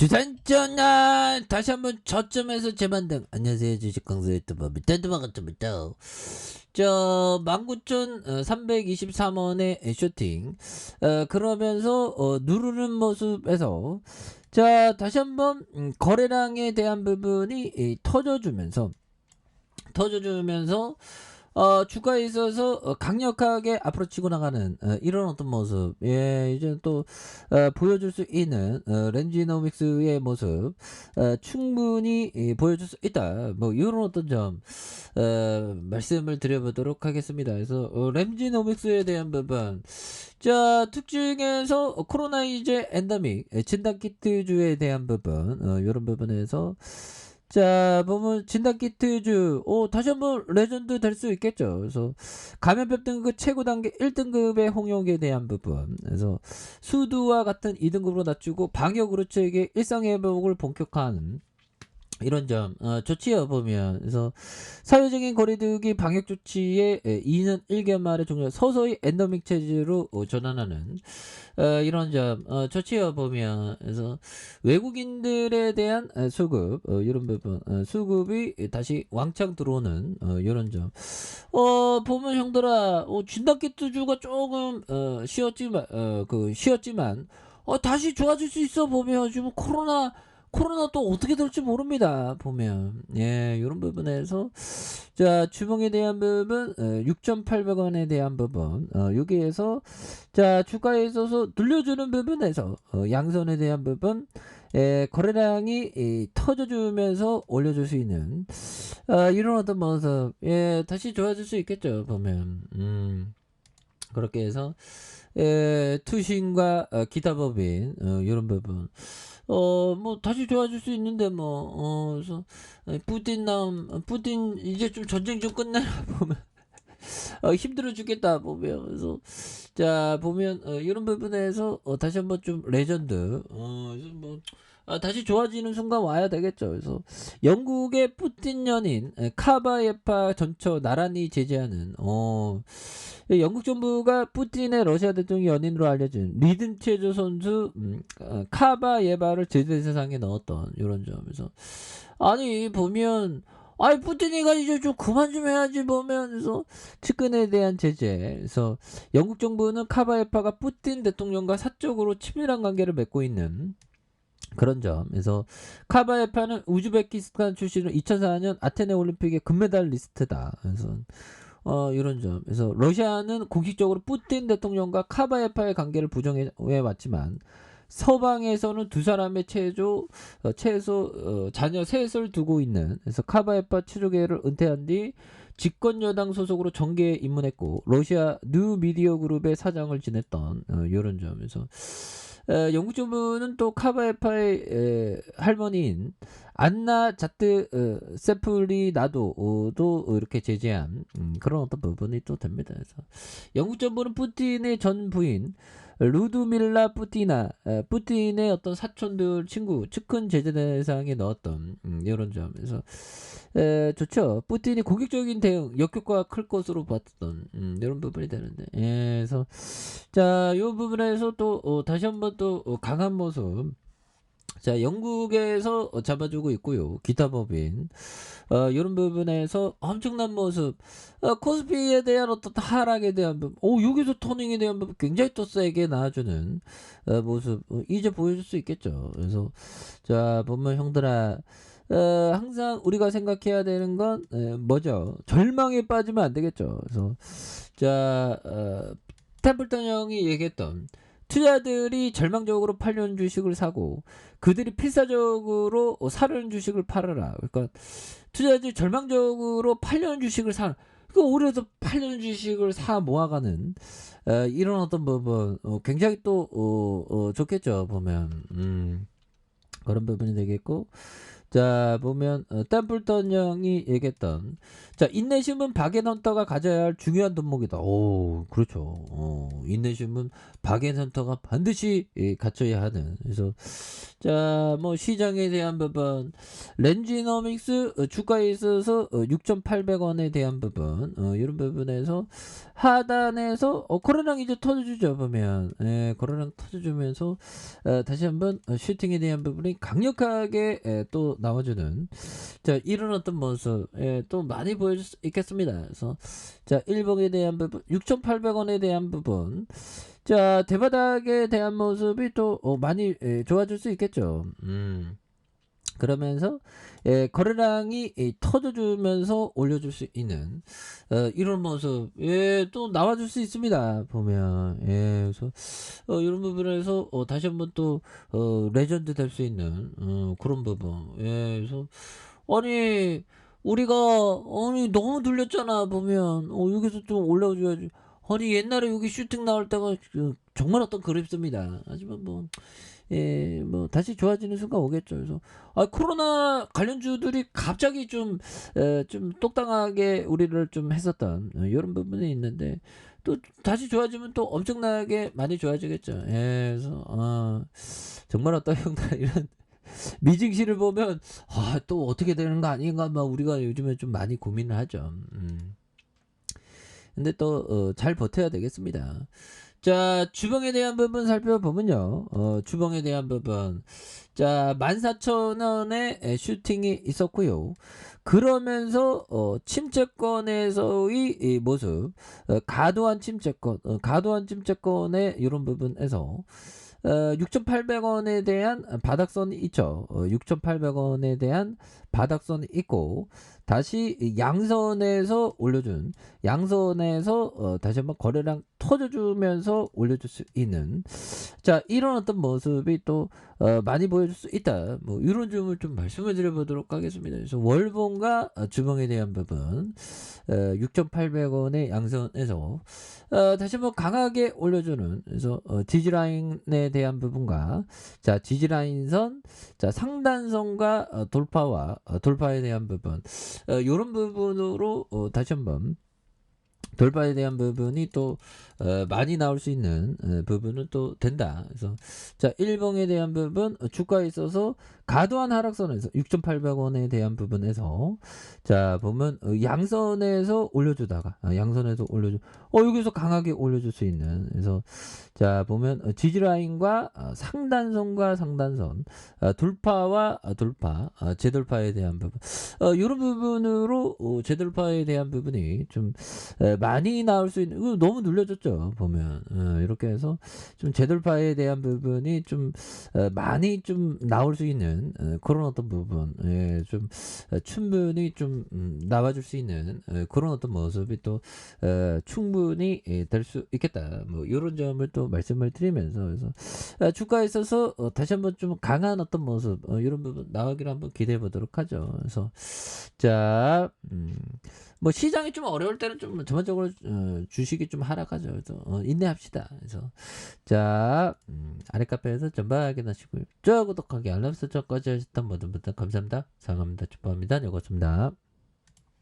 주산전날 다시 한번 저점에서 재반등. 안녕하세요, 주식강사 유튜버 밑단두마 같습니다. 저 19,323원의 쇼팅 그러면서 누르는 모습에서 자 다시 한번 거래량에 대한 부분이 터져주면서 주가에 있어서 강력하게 앞으로 치고 나가는 이런 어떤 모습, 이제 또 보여줄 수 있는 렌지노믹스의 모습 충분히 보여줄 수 있다. 뭐 이런 어떤 점 말씀을 드려보도록 하겠습니다. 그래서 렌지노믹스에 대한 부분, 자 특징에서 코로나 이제 엔더믹 진단키트주에 대한 부분, 이런 부분에서 자 보면 진단키트주 다시 한번 레전드 될 수 있겠죠. 그래서 감염병 등급 최고 단계 1등급의 홍역에 대한 부분, 그래서 수두와 같은 2등급으로 낮추고 방역 우려책의 일상회복을 본격화하는 이런 점 좋지요 보면. 그래서 사회적인 거리두기 방역 조치에 2년 1개월 만에 종료, 서서히 엔더믹 체제로 전환하는 이런 점 좋지요 보면. 그래서 외국인들에 대한 수급, 이런 부분 수급이 다시 왕창 들어오는 이런 점 보면 형들아, 진단키트주가 조금 쉬었지만 다시 좋아질 수 있어 보면. 지금 코로나 또 어떻게 될지 모릅니다 보면. 이런 부분에서 자 주봉에 대한 부분 6,800원에 대한 부분, 여기에서 자 주가에 있어서 늘려주는 부분에서 양선에 대한 부분 거래량이 터져주면서 올려줄 수 있는 이런 어떤 모습, 다시 좋아질 수 있겠죠 보면. 그렇게 해서 투신과 기타 법인 이런 부분 뭐 다시 좋아질 수 있는데 뭐 그래서 푸틴 이제 좀 전쟁 좀 끝내라 보면 힘들어 죽겠다 보면. 그래서 자 보면 이런 부분에서 다시 한번 좀 레전드 그래서 뭐 다시 좋아지는 순간 와야 되겠죠. 그래서 영국의 푸틴 연인 카바예파 전처 나란히 제재하는 영국 정부가 푸틴의 러시아 대통령 연인으로 알려진 리듬 체조 선수 카바예바를 제재 대상에 넣었던 이런 점에서, 아니 보면 푸틴이가 이제 좀 그만 좀 해야지 보면. 그래서 측근에 대한 제재, 그래서 영국 정부는 카바예파가 푸틴 대통령과 사적으로 친밀한 관계를 맺고 있는 그런 점. 그래서 카바예파는 우즈베키스탄 출신으로 2004년 아테네 올림픽의 금메달리스트다. 그래서 이런 점. 그래서 러시아는 공식적으로 푸틴 대통령과 카바예파의 관계를 부정해 왔지만 서방에서는 두 사람의 최소 자녀 셋을 두고 있는, 그래서 카바예파 체조계를 은퇴한 뒤 집권 여당 소속으로 정계에 입문했고 러시아 뉴 미디어 그룹의 사장을 지냈던 이런 점에서 영국 정부는 또 카바예파의 할머니인 안나 자트 세플리나도도 이렇게 제재한 그런 어떤 부분이 또 됩니다. 그래서 영국 정부는 푸틴의 전 부인 루드밀라 푸틴의 어떤 사촌들 친구 측근 제재 대상에 넣었던 이런 점에서 좋죠. 푸틴이 공격적인 대응 역효과가 클 것으로 봤던 이런 부분이 되는데, 그래서 자 이 부분에서 또 다시 한번 또 강한 모습, 자 영국에서 잡아주고 있고요. 기타 법인 이런 부분에서 엄청난 모습, 코스피에 대한 어떤 하락에 대한 부분, 여기서 토닝에 대한 부분 굉장히 또 세게 나와주는 모습 이제 보여줄 수 있겠죠. 그래서 자 보면 형들아, 항상 우리가 생각해야 되는 건 뭐죠? 절망에 빠지면 안 되겠죠. 그래서 자 템플턴 형이 얘기했던, 투자들이 절망적으로 팔려는 주식을 사고 그들이 필사적으로 사려는 주식을 팔아라. 그러니까 투자들이 절망적으로 팔려는 주식을 사, 오히려 팔려는 주식을 사 모아가는 이런 어떤 부분 굉장히 또 좋겠죠 보면. 그런 부분이 되겠고, 자 보면 템플턴 형이 얘기했던 자 인내심은 박앤헌터가 가져야 할 중요한 덕목이다. 오 그렇죠. 인내심은 박앤헌터가 반드시 갖춰야 하는. 그래서 자 뭐 시장에 대한 부분 렌지노믹스 주가에 있어서 6,800원에 대한 부분 이런 부분에서 하단에서 코로나 이제 터져주죠 보면 코로나 터져주면서 다시 한번 슈팅에 대한 부분이 강력하게 또 나와주는 자 이런 어떤 모습 또 많이 보여줄 수 있겠습니다. 그래서 자 일봉에 대한 부분 6,800원에 대한 부분 자 대바닥에 대한 모습이 또 많이 좋아질 수 있겠죠. 그러면서 거래량이 터져주면서 올려줄 수 있는 이런 모습 또 나와줄 수 있습니다 보면 그래서 이런 부분에서 다시 한번 또 레전드 될 수 있는 그런 부분 그래서 아니 우리가 아니 너무 눌렸잖아 보면 여기서 좀 올려줘야지 아니 옛날에 여기 슈팅 나올 때가 정말 어떤 그립습니다 하지만 뭐 뭐 다시 좋아지는 순간 오겠죠. 그래서 코로나 관련주들이 갑자기 좀 똑당하게 우리를 좀 했었던 이런 부분이 있는데 또 다시 좋아지면 또 엄청나게 많이 좋아지겠죠. 그래서 정말 어떤 형들 이런 미증시를 보면 또 어떻게 되는 거 아닌가 막 우리가 요즘에 좀 많이 고민을 하죠. 근데 또 잘 버텨야 되겠습니다. 자 주봉에 대한 부분 살펴보면요. 주봉에 대한 부분 자 14,000원에 슈팅이 있었고요. 그러면서 침체권에서의 이 모습 과도한 침체권의 이런 부분에서 6,800원에 대한 바닥선이 있죠. 6,800원에 대한 바닥선이 있고 다시 양선에서 올려준 양선에서 다시 한번 거래량 터져주면서 올려줄 수 있는 자 이런 어떤 모습이 또 많이 보여줄 수 있다. 뭐 이런 점을 좀 말씀을 드려보도록 하겠습니다. 그래서 월봉과 주봉에 대한 부분 6,800원의 양선에서 다시 한번 강하게 올려주는 그래서 지지라인에 대한 부분과 자 지지라인선 자 상단선과 돌파에 대한 부분 요런 부분으로 다시 한번 돌파에 대한 부분이 또 많이 나올 수 있는 부분은 또 된다. 그래서 자 일봉에 대한 부분 주가에 있어서 과도한 하락선에서 6,800원에 대한 부분에서 자 보면 양선에서 올려주다가 양선에서 올려주 여기서 강하게 올려줄 수 있는 그래서 자 보면 지지라인과 상단선과 상단선 돌파와 돌파 재돌파에 대한 부분 이런 부분으로 재돌파에 대한 부분이 좀 많이 나올 수 있는 너무 눌려졌죠 보면 이렇게 해서 좀 재돌파에 대한 부분이 좀 많이 좀 나올 수 있는 그런 어떤 부분 좀 충분히 좀 나와줄 수 있는 그런 어떤 모습이 또 충분히 될 수 있겠다 뭐 이런 점을 또 말씀을 드리면서 그래서 주가에 있어서 다시 한번 좀 강한 어떤 모습 이런 부분 나오기를 한번 기대해 보도록 하죠. 그래서 자 뭐 시장이 좀 어려울 때는 좀 전반적으로 주식이 좀 하락하죠. 그래서 인내합시다. 그래서 자 아래 카페에서 전방 확인하시고요. 좋아요 구독하기 알람 설정까지 하셨던 모든 분들 감사합니다. 사랑합니다. 축복합니다. 여고습니다